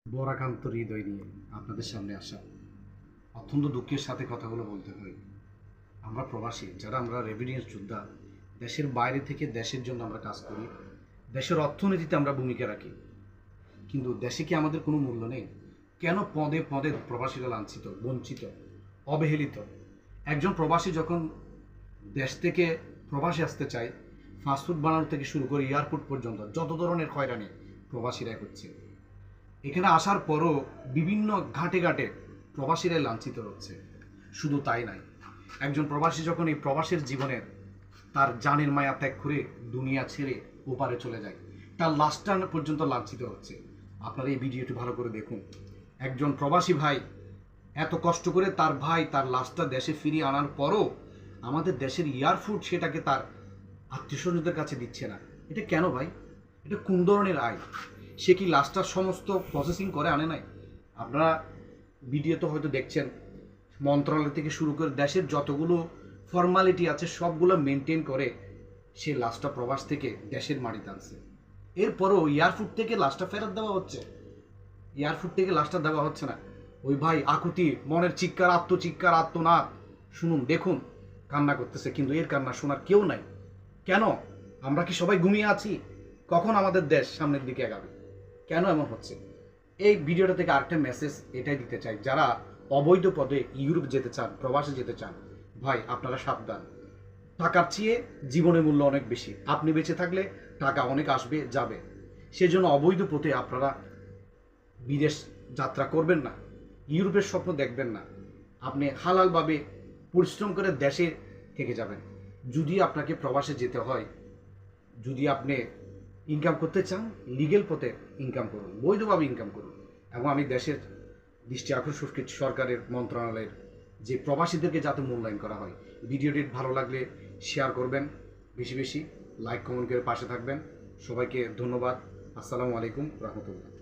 বরাকান্ত হৃদয় নিয়ে আপনাদের সামনে আসা। অত্যন্ত দুঃখের সাথে কথাগুলো বলতে হয়। আমরা প্রবাসী, যারা আমরা রেভিনিউস যোদ্ধা, দেশের বাইরে থেকে দেশের জন্য আমরা কাজ করি, দেশের অর্থনীতিতে আমরা ভূমিকা রাখি, কিন্তু দেশে কি আমাদের কোনো মূল্য নেই? কেন পদে পদে প্রবাসীরা লাঞ্ছিত, বঞ্চিত, অবহেলিত? একজন প্রবাসী যখন দেশ থেকে প্রবাসী আসতে চায়, ফাস্টফুড বানানো থেকে শুরু করে এয়ারপোর্ট পর্যন্ত যত ধরনের হয়রানি প্রবাসীরা করছে। এখানে আসার পরও বিভিন্ন ঘাটে ঘাটে প্রবাসীরাই লাঞ্ছিত হচ্ছে। শুধু তাই নয়, একজন প্রবাসী যখন এই প্রবাসের জীবনের তার জানের মায়া ত্যাগ করে দুনিয়া ছেড়ে ওপারে চলে যায়, তার লাস্ট টার্ন পর্যন্ত লাঞ্ছিত হচ্ছে। আপনারা এই ভিডিওটি ভালো করে দেখুন। একজন প্রবাসী ভাই এত কষ্ট করে তার ভাই তার লাশটা দেশে ফিরিয়ে আনার পরও আমাদের দেশের এয়ারফুড সেটাকে তার আত্মীয় স্বজনদের কাছে দিচ্ছে না। এটা কেন ভাই? এটা কোন ধরনের আয়? সে কি লাশটার সমস্ত প্রসেসিং করে আনে নাই? আপনারা ভিডিও তো হয়তো দেখছেন, মন্ত্রণালয় থেকে শুরু করে দেশের যতগুলো ফর্মালিটি আছে সবগুলো মেনটেন করে সে লাশটা প্রবাস থেকে দেশের মাটিতে আনছে। এরপরও এয়ারফুড থেকে লাশটা ফেরত দেওয়া হচ্ছে, এয়ারফুড থেকে লাশটা দেওয়া হচ্ছে না। ওই ভাই আকুতি, মনের চিৎকার, আত্মচিৎকার, আত্মনাদ শুনুন, দেখুন, কান্না করতেছে, কিন্তু এর কান্না শোনার কেউ নাই। কেন? আমরা কি সবাই ঘুমিয়ে আছি? কখন আমাদের দেশ সামনের দিকে এগাবে? কেন এমন হচ্ছে? এই ভিডিওটা থেকে আরেকটা মেসেজ এটাই দিতে চাই, যারা অবৈধ পদে ইউরোপ যেতে চান, প্রবাসে যেতে চান, ভাই আপনারা সাবধান। টাকার চেয়ে জীবনের মূল্য অনেক বেশি। আপনি বেঁচে থাকলে টাকা অনেক আসবে যাবে, সেজন্য অবৈধ পথে আপনারা বিদেশ যাত্রা করবেন না, ইউরোপের স্বপ্ন দেখবেন না। আপনি হালালভাবে পরিশ্রম করে দেশে থেকে যাবেন। যদি আপনাকে প্রবাসে যেতে হয়, যদি আপনি ইনকাম করতে চান, লিগেল পথে ইনকাম করুন, বৈধভাবে ইনকাম করুন। এবং আমি দেশের দৃষ্টি আকর্ষণ করছি সরকারের মন্ত্রণালয়ের, যে প্রবাসীদেরকে যাতে মূল্যায়ন করা হয়। ভিডিওটি ভালো লাগলে শেয়ার করবেন, বেশি বেশি লাইক কমেন্ট করে পাশে থাকবেন। সবাইকে ধন্যবাদ। আসসালামু আলাইকুম রহমতুল্লাহ।